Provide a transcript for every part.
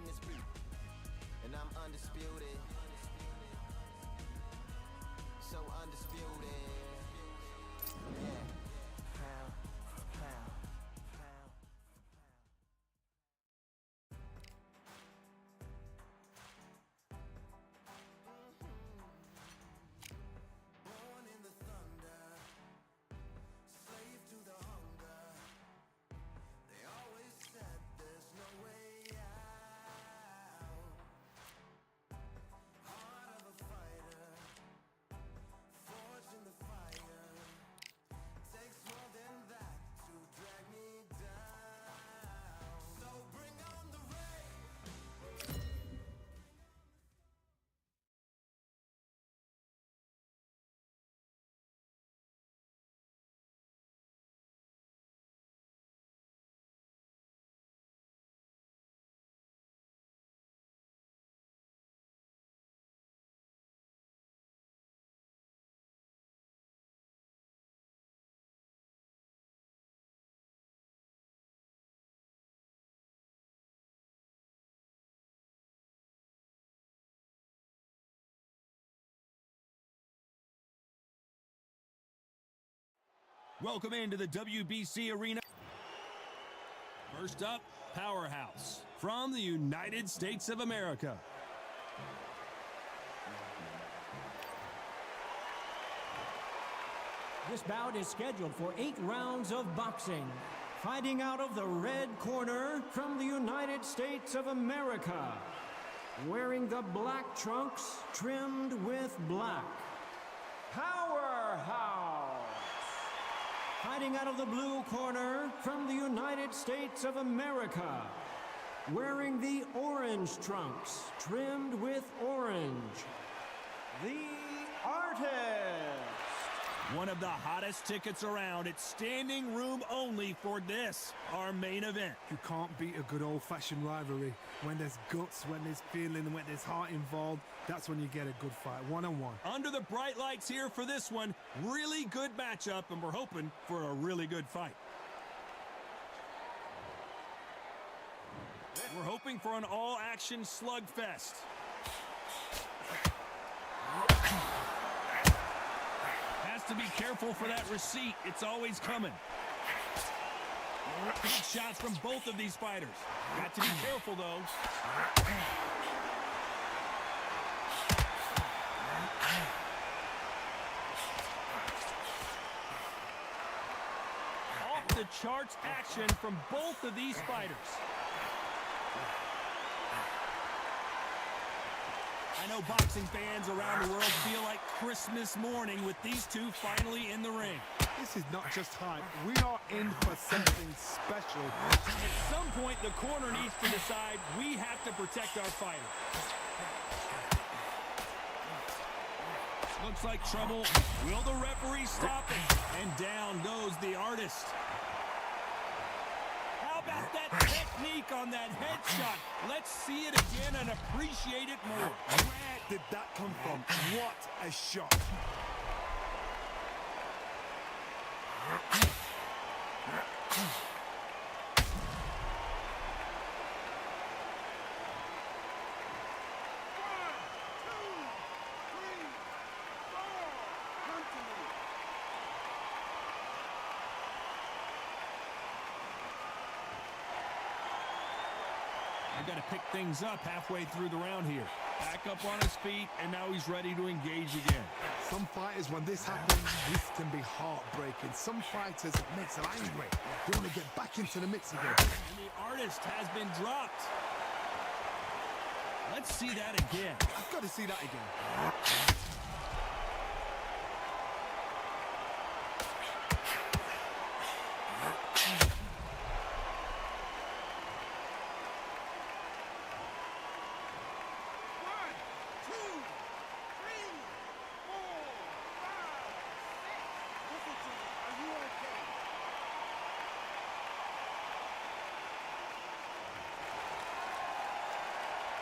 And I'm undisputed. So undisputed. Yeah. Pound for pound. Pound for pound. Born in the thunder, slave to the hunger. They always said there's no way out. Heart of a fighter, forged in the fire. Takes more than that to drag me down. So bring on the rain. Welcome into the WBC arena. First up, Powerhouse from the United States of America. This bout is scheduled for 8 rounds of boxing. Fighting out of the red corner from the United States of America. Wearing the black trunks trimmed with black. Powerhouse! Fighting out of the blue corner from the United States of America. Wearing the orange trunks trimmed with orange. The Artist! One of the hottest tickets around. It's standing room only for this, our main event. You can't beat a good old-fashioned rivalry. When there's guts, when there's feeling, when there's heart involved, that's when you get a good fight, one-on-one. Under the bright lights here for this one, really good matchup, and we're hoping for a really good fight. We're hoping for an all-action slugfest. Has to be careful for that receipt. It's always coming. Big shots from both of these fighters. Got to be careful, though. Off the charts action from both of these fighters. I know boxing fans around the world feel like Christmas morning with these two finally in the ring. This is not just hype. We are in for something special. At some point, the corner needs to decide we have to protect our fighter. Looks like trouble. Will the referee stop it? And down goes the Artist. How about that technique on that headshot? Let's see it again and appreciate it more. Where did that come from? What a shot. Got to pick things up halfway through the round here. Back up on his feet, and now he's ready to engage again. Some fighters, when this happens, this can be heartbreaking. Some fighters, it makes them angry. They want to get back into the mix again. And the Artist has been dropped. Let's see that again. I've got to see that again.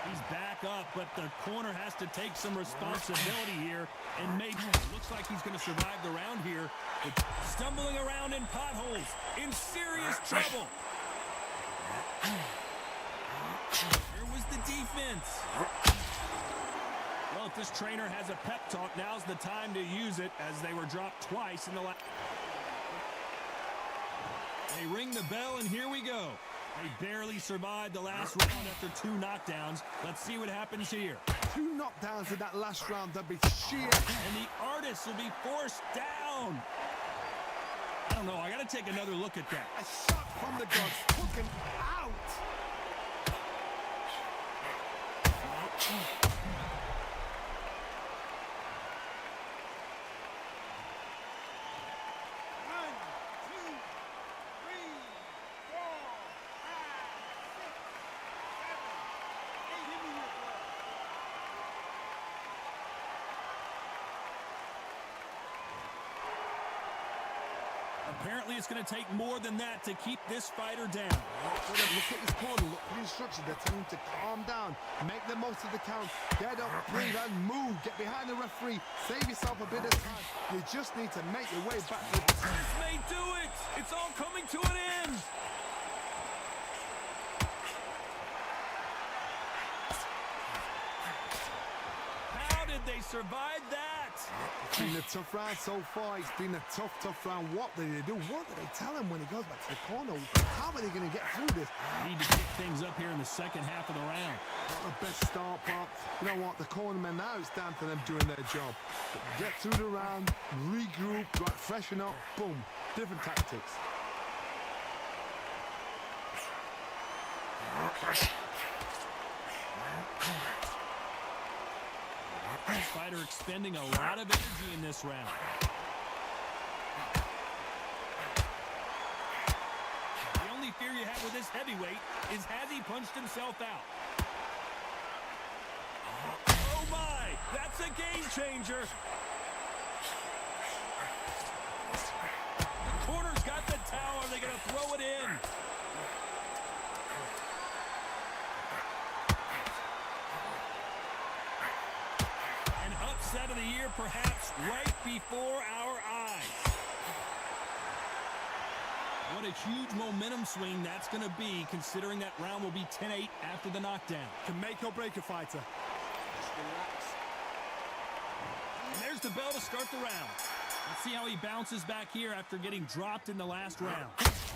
He's back up, but the corner has to take some responsibility here and maybe looks like he's going to survive the round here. It's stumbling around in potholes, in serious trouble. There was the defense. Well, if this trainer has a pep talk, now's the time to use it, as they were dropped twice in the last. They ring the bell, and here we go. They barely survived the last round after 2 knockdowns. Let's see what happens here. 2 knockdowns in that last round, that'd be sheer. And the artist will be forced down. I don't know. I got to take another look at that. A shot from the gods, took him out. Apparently, it's going to take more than that to keep this fighter down. Look at his corner, look for the instructions. They're telling him to calm down, make the most of the count, get up, breathe, and move. Get behind the referee, save yourself a bit of time. You just need to make your way back to the team. This may do it. It's all coming to an end. How did they survive that? It's been a tough round so far. It's been a tough round. What did they do? What did they tell him when he goes back to the corner? How are they going to get through this? Need to kick things up here in the second half of the round. Not the best start, but you know what? The cornermen now, it's down to them doing their job. Get through the round, regroup, right, freshen up, boom. Different tactics. This fighter expending a lot of energy in this round. The only fear you have with this heavyweight is, has he punched himself out? Oh my, that's a game changer. The corner's got the towel. Are they going to throw it in? Upset of the year, perhaps right before our eyes. What a huge momentum swing that's going to be, considering that round will be 10-8 after the knockdown. Can make or break a fighter. And there's the bell to start the round. Let's see how he bounces back here after getting dropped in the last round.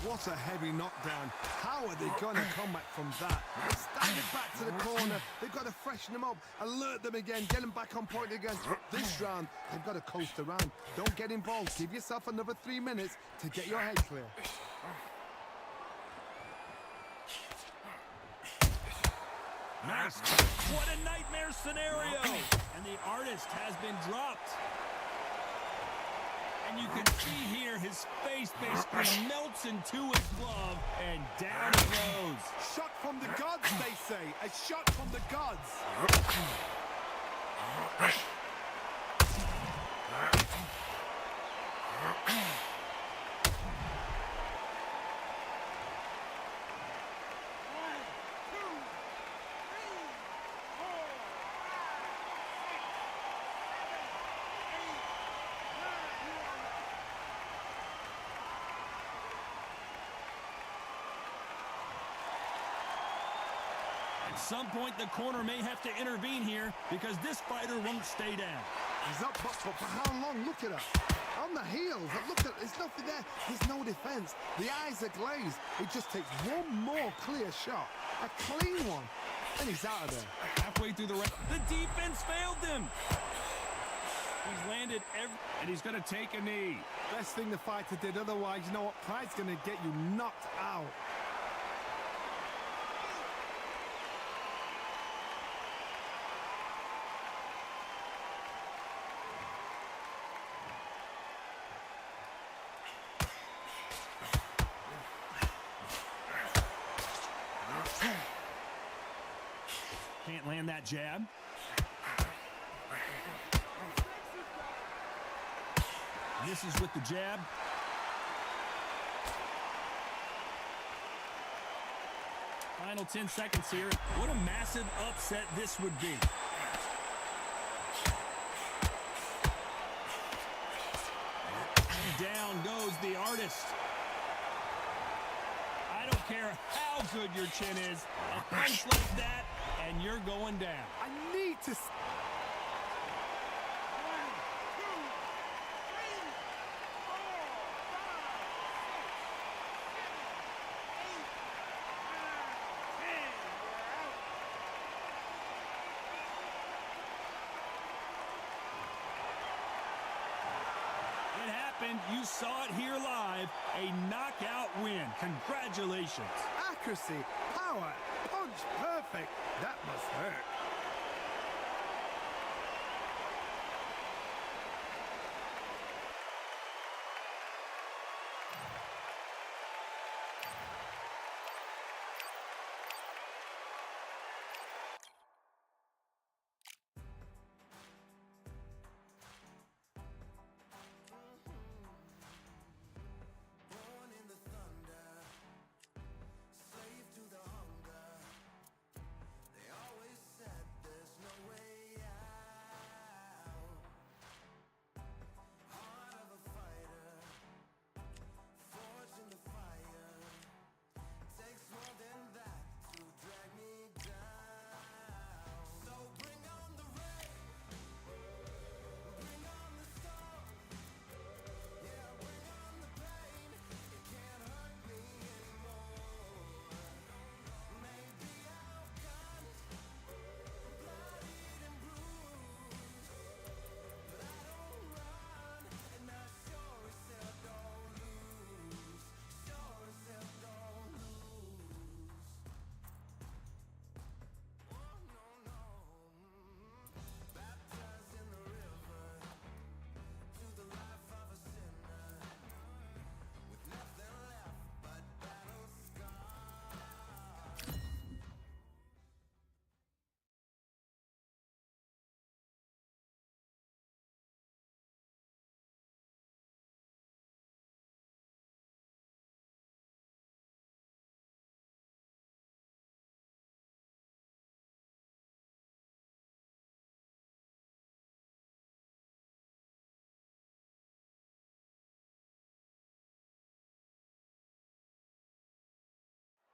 What a heavy knockdown. How are they going to come back from that? They staggered back to the corner. They've got to freshen them up, alert them again, get them back on point again. This round, they've got to coast around. Don't get involved. Give yourself another 3 minutes to get your head clear. Nice. What a nightmare scenario. And the artist has been dropped. And you can see here his face basically melts into his glove, and down it goes. Shot from the gods, they say. A shot from the gods. At some point, the corner may have to intervene here because this fighter won't stay down. He's up, but for how long? Look at her. On the heels. Look at, there's nothing there. There's no defense. The eyes are glazed. It just takes one more clear shot. A clean one. And he's out of there. Halfway through the round, the defense failed them. He's landed and he's going to take a knee. Best thing the fighter did. Otherwise, you know what? Pride's going to get you knocked out. Can't land that jab. This is with the jab. Final 10 seconds here. What a massive upset this would be. And down goes the artist. I don't care how good your chin is. A punch like that, and you're going down. I need to... It happened. You saw it here live. A knockout win. Congratulations. Accuracy, power, punch, perfect. That must hurt. Born in the thunder, slave to the hunger. They always said there's no way out. Heart of a fighter, forged in the fire. Takes more than that to drag me down. So bring on the rain, bring on the storm. Yeah, bring on the pain. It can't hurt me anymore. Maybe I've gone bloodied and bruised, but I don't run, and I sure as hell don't lose. Sure as hell don't lose. Oh no no. Baptized in the river, to the life of a sinner, with nothing left but battle scars.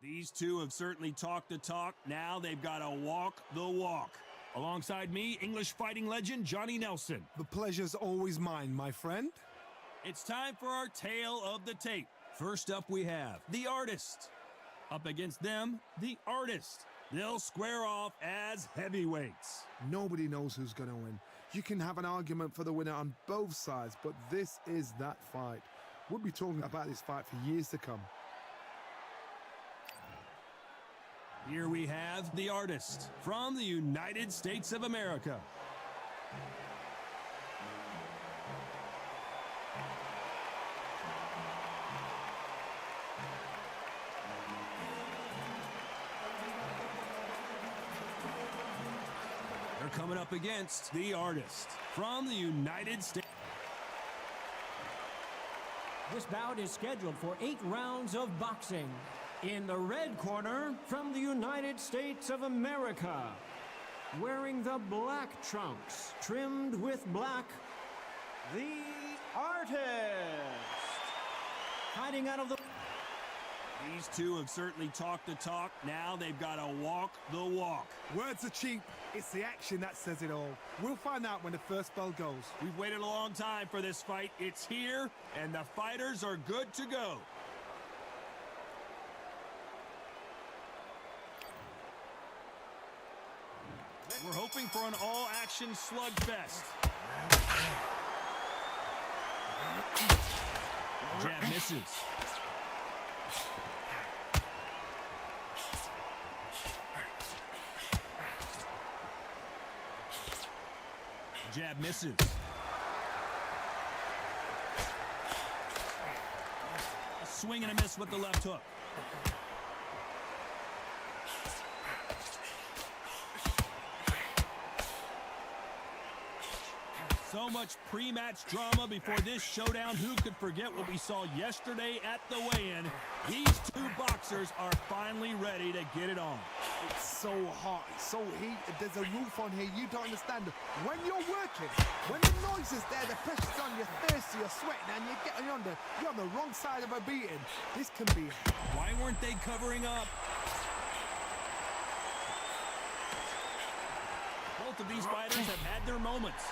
These two have certainly talked the talk. Now they've got to walk the walk. Alongside me, English fighting legend Johnny Nelson. The pleasure's always mine, my friend. It's time for our tale of the tape. First up, we have the Artist. Up against them, the Artist. They'll square off as heavyweights. Nobody knows who's going to win. You can have an argument for the winner on both sides, but this is that fight. We'll be talking about this fight for years to come. Here we have the Artist from the United States of America. They're coming up against the Artist from the United States. This bout is scheduled for 8 rounds of boxing. In the red corner, from the United States of America, wearing the black trunks, trimmed with black, the Artist. Hiding out of the... These two have certainly talked the talk. Now they've got to walk the walk. Words are cheap. It's the action that says it all. We'll find out when the first bell goes. We've waited a long time for this fight. It's here, and the fighters are good to go. We're hoping for an all-action slugfest. Jab misses. Jab misses. A swing and a miss with the left hook. So much pre-match drama before this showdown. Who could forget what we saw yesterday at the weigh-in? These two boxers are finally ready to get it on. It's so hot, it's so heated, there's a roof on here, you don't understand. When you're working, when the noise is there, the pressure's on, you're thirsty, you're sweating, and you're on the wrong side of a beating. This can be... Why weren't they covering up? Both of these fighters have had their moments,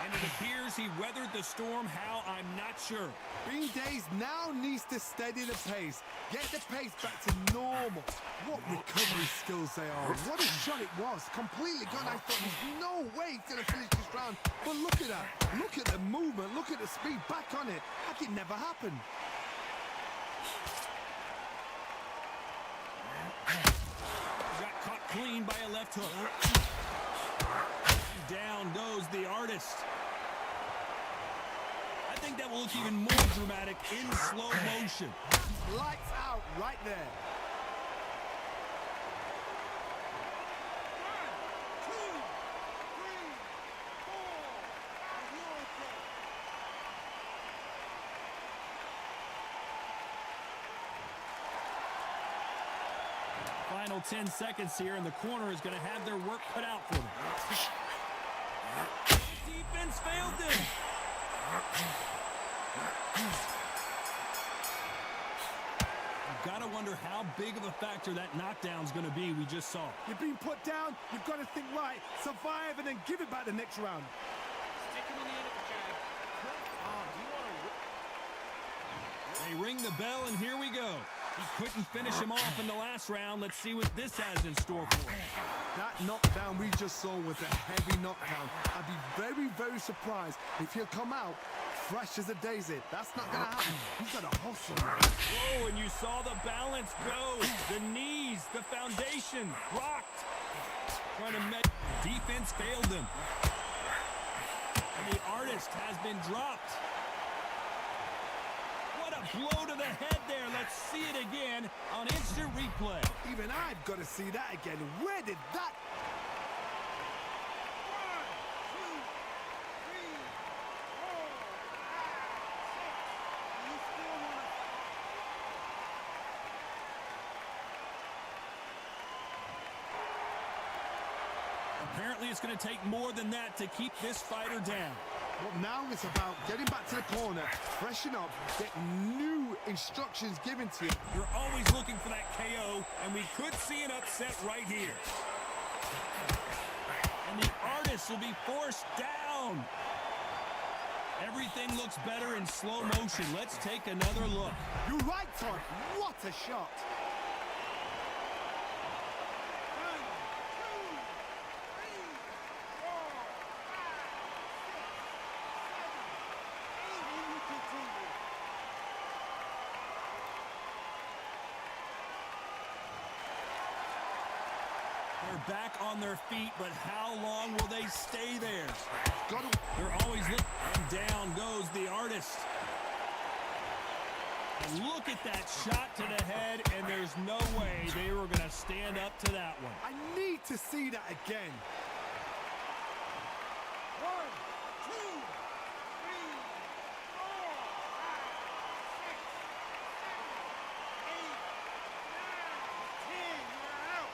and it appears he weathered the storm. How, I'm not sure. Bean Days now needs to steady the pace, get the pace back to normal. What recovery skills they are. What a shot it was. Completely gone. I thought there's no way he's going to finish this round. But look at that. Look at the movement. Look at the speed. Back on it. Like it never happened. Got caught clean by a left hook. Down goes the artist. I think that will look even more dramatic in slow motion. Lights out right there. 1, 2, 3, 4. Final 10 seconds here, and the corner is going to have their work cut out for them. Defense failed them. You've got to wonder how big of a factor that knockdown's going to be we just saw. You're being put down, you've got to think right, survive and then give it back the next round. Stick him in the end of the jab. They ring the bell, and here we go. He couldn't finish him off in the last round. Let's see what this has in store for him. That knockdown we just saw was a heavy knockdown. I'd be very, very surprised if he'll come out fresh as a daisy. That's not going to happen. He's got to hustle. Whoa, and you saw the balance go. The knees, the foundation, rocked. Trying to met. Defense failed them. And the artist has been dropped. What a blow to the head there. Let's see it again on instant replay. Even I've got to see that again. Where did that... 1, 2, 3, 4. Apparently it's going to take more than that to keep this fighter down. Well, now it's about getting back to the corner, freshen up, get new instructions given to you. You're always looking for that KO, and we could see an upset right here. And the artist will be forced down. Everything looks better in slow motion. Let's take another look. You're right, Todd. What a shot. 1, 2, 3, 4. They're back on their feet, but how long will they stay there? Got him. They're always looking, and down goes the artist. And look at that shot to the head, and there's no way they were going to stand up to that one. I need to see that again. 1, 2, 3, 4, 5, 6, 7, 8, 9, 10. You're out.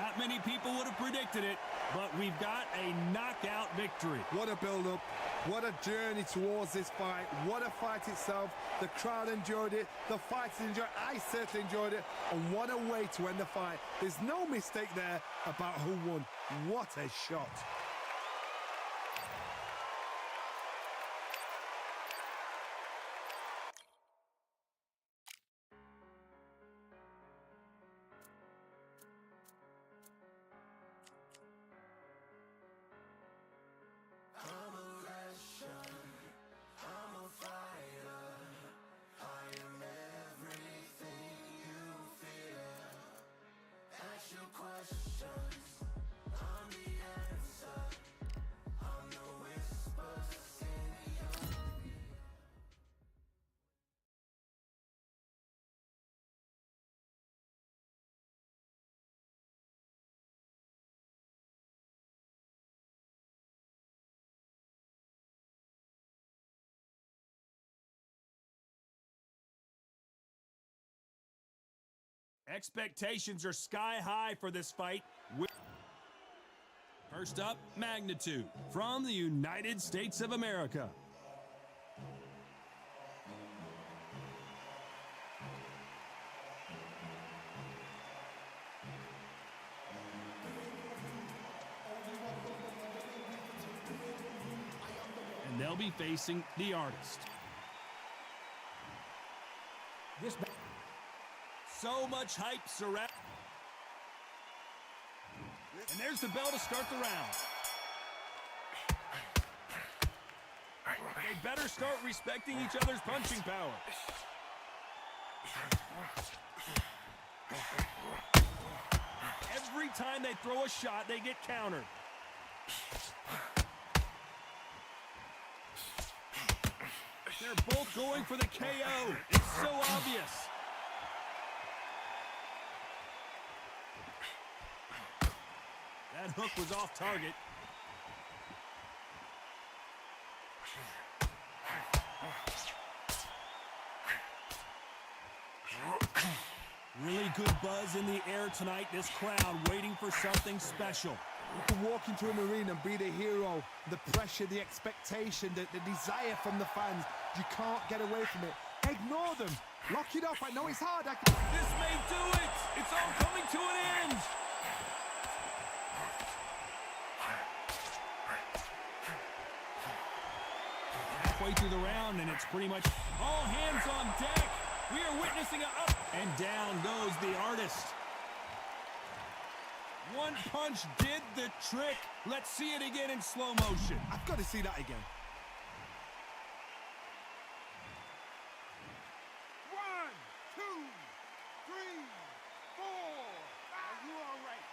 Not many people would have predicted it, but we've got a knockout victory. What a build-up. What a journey towards this fight. What a fight itself. The crowd enjoyed it. The fighters enjoyed it. I certainly enjoyed it. And what a way to end the fight. There's no mistake there about who won. What a shot. Questions, I'm the answer. Expectations are sky high for this fight. First up, Magnitude from the United States of America. And they'll be facing the Artist. So much hype surround. And there's the bell to start the round. They better start respecting each other's punching power. Every time they throw a shot, they get countered. They're both going for the KO. It's so obvious. That hook was off target. Really good buzz in the air tonight. This crowd waiting for something special. You can walk into an arena and be the hero. The pressure, the expectation, the desire from the fans. You can't get away from it. Ignore them. Lock it up. I know it's hard. This may do it. It's all coming to an end. Halfway through the round, and it's pretty much all hands on deck. We are witnessing a up and down goes the Artist. One punch did the trick. Let's see it again in slow motion. I've got to see that again. 1, 2, 3, 4. Are you all right?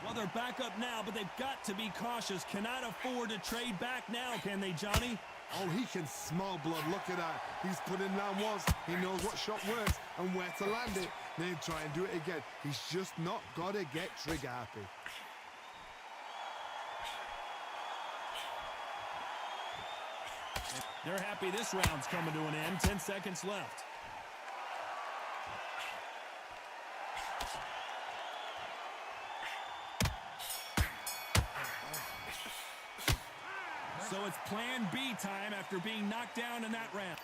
Well, they're back up now, but they've got to be cautious. Cannot afford to trade back now, can they, Johnny? Oh, he can smell blood. Look at that. He's put in round once. He knows what shot works and where to land it. Then try and do it again. He's just not got to get trigger happy. They're happy this round's coming to an end. 10 seconds left. So it's plan B time after being knocked down in that round.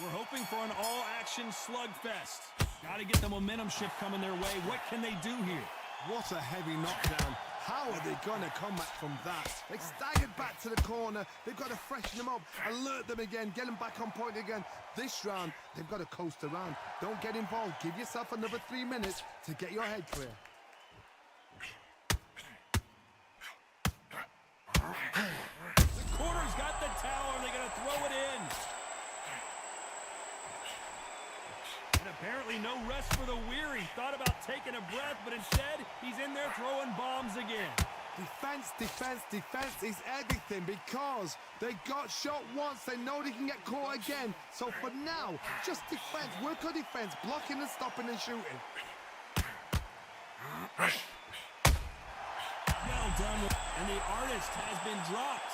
We're hoping for an all-action slugfest. Got to get the momentum shift coming their way. What can they do here? What a heavy knockdown. How are they going to come back from that? They staggered back to the corner. They've got to freshen them up, alert them again, get them back on point again. This round, they've got to coast around. Don't get involved. Give yourself another 3 minutes to get your head clear. The corner's got the towel, and they're going to throw it in. And apparently no rest for the weary. Thought about taking a breath, but instead, he's in there throwing bombs again. Defense, defense, defense is everything because they got shot once. They know they can get caught again. So for now, just defense. Work on defense, blocking and stopping and shooting. Well done. And the Artist has been dropped.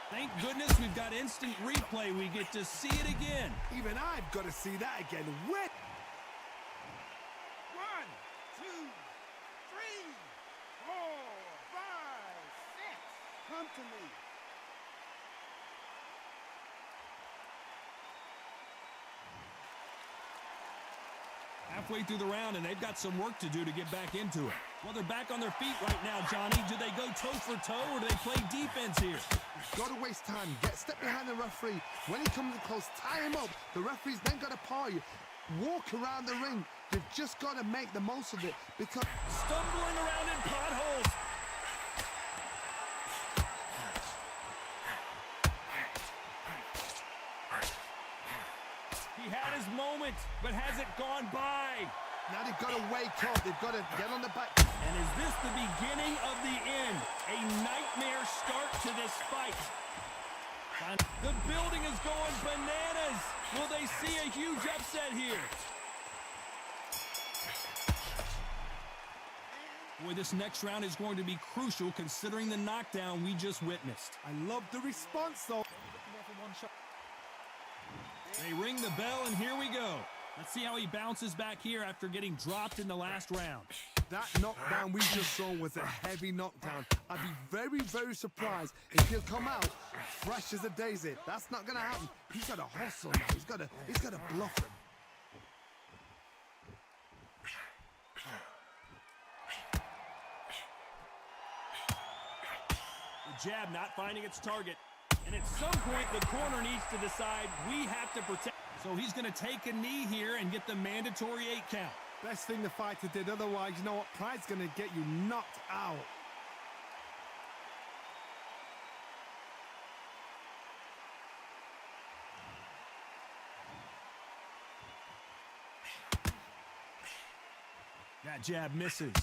Thank goodness we've got instant replay. We get to see it again. Even I've got to see that again. Wet. 1, 2, 3, 4, 5, 6. Come to me. Halfway through the round, and they've got some work to do to get back into it. Well, they're back on their feet right now, Johnny. Do they go toe for toe, or do they play defense here? Got to waste time. Get step behind the referee. When he comes close, tie him up. The referee's then got to paw you. Walk around the ring. You've just got to make the most of it because... Stumbling around in potholes. He had his moment, but has it gone by? Now they've got to wake up. They've got to get on the back. And is this the beginning of the end? A nightmare start to this fight. The building is going bananas. Will they see a huge upset here? Boy, this next round is going to be crucial considering the knockdown we just witnessed. I love the response, though. They ring the bell, and here we go. Let's see how he bounces back here after getting dropped in the last round. That knockdown we just saw was a heavy knockdown. I'd be very, very surprised if he'll come out fresh as a daisy. That's not going to happen. He's got to hustle now. He's got to bluff him. The jab not finding its target. And at some point, the corner needs to decide we have to protect. So he's going to take a knee here and get the mandatory 8 count. Best thing the fighter did. Otherwise, you know what? Pride's going to get you knocked out. That jab misses.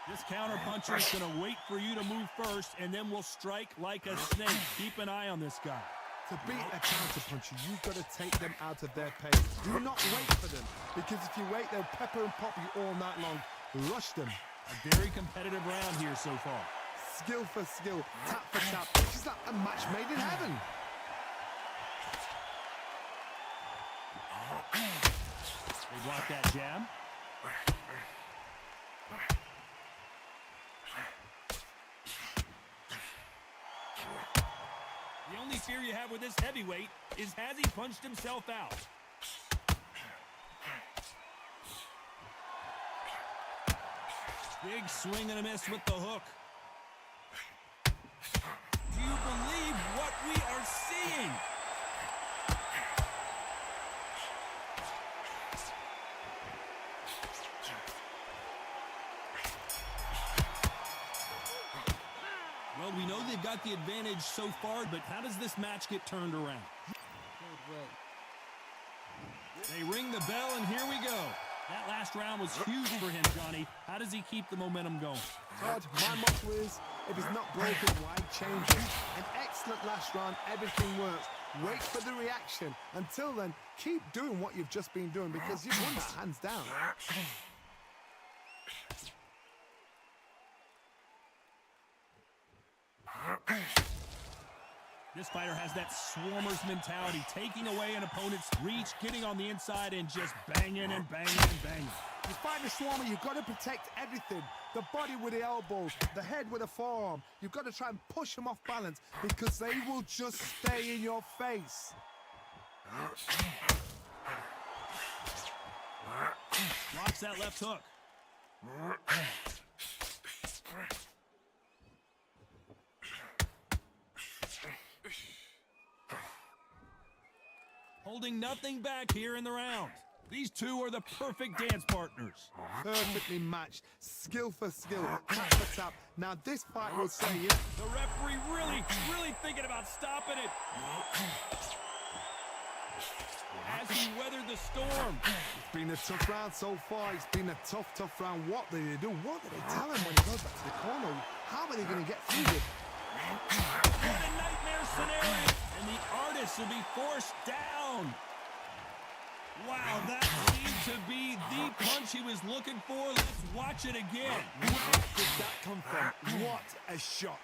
This counter puncher is going to wait for you to move first, and then will strike like a snake. Keep an eye on this guy. To beat a counter puncher, you've got to take them out of their pace. Do not wait for them, because if you wait, they'll pepper and pop you all night long. Rush them. A very competitive round here so far. Skill for skill, tap for tap. This is like a match made in heaven. They block that jab. The only fear you have with this heavyweight is has he punched himself out? Big swing and a miss with the hook. Do you believe what we are seeing? Well, we know they've got the advantage so far, but how does this match get turned around? They ring the bell, and here we go. That last round was huge for him, Johnny. How does he keep the momentum going? Todd, my motto is, if it's not broken, why change it? An excellent last round, everything works. Wait for the reaction. Until then, keep doing what you've just been doing, because you've won that hands down. This fighter has that swarmer's mentality, taking away an opponent's reach, getting on the inside, and just banging and banging and banging. You fight the swarmer, you've got to protect everything. The body with the elbows, the head with the forearm. You've got to try and push them off balance, because they will just stay in your face. Blocks that left hook. Holding nothing back here in the round. These two are the perfect dance partners. Perfectly matched, skill for skill, tap for tap. Now this fight will say, yeah. The referee really thinking about stopping it. As he weathered the storm. It's been a tough round so far. It's been a tough round. What do they do? What do they tell him when he goes back to the corner? How are they going to get through it? What a nightmare scenario. And the artist will be forced down. Wow, that seemed to be the punch he was looking for. Let's watch it again. Where did that come from? What a shot.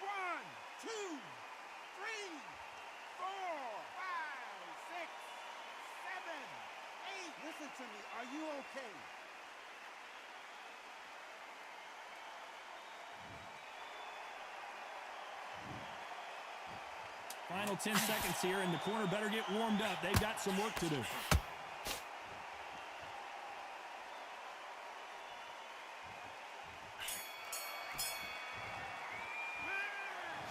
One, two, three, four, five, six, seven, eight. Listen to me. Are you okay? Final 10 seconds here, and the corner better get warmed up. They've got some work to do.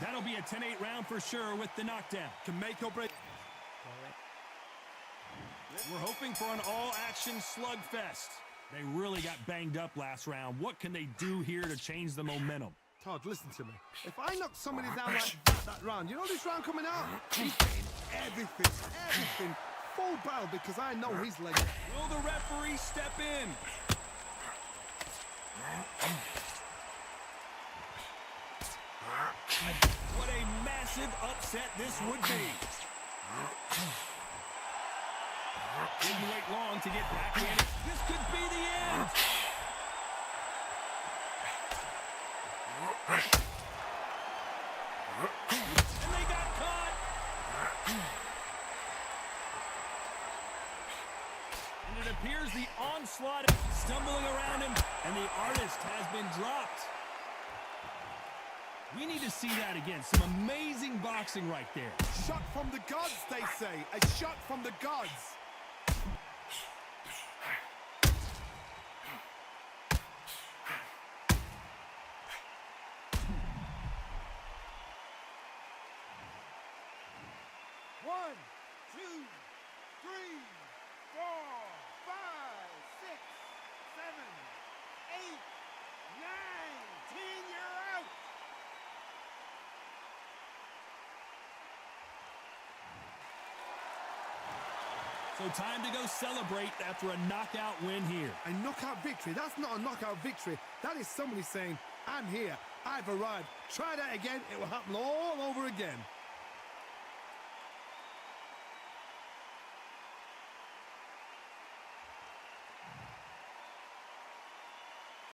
That'll be a 10-8 round for sure with the knockdown. Can make or break. We're hoping for an all-action slugfest. They really got banged up last round. What can they do here to change the momentum? Todd, listen to me. If I knock somebody down like that round, you know this round coming out? He's getting everything, full barrel, because I know he's legend. Will the referee step in? What a massive upset this would be. Didn't wait long to get back in. This could be the end. And they got caught. And it appears the onslaught is stumbling around him, and the artist has been dropped. We need to see that again. Some amazing boxing right there. Shot from the gods, they say. A shot from the gods. One, two, three, 4, 5, 6, 7, 8, 9, 10. You're out. So time to go celebrate after a knockout win here. A knockout victory? That's not a knockout victory. That is somebody saying, I'm here, I've arrived. Try that again, it will happen all over again.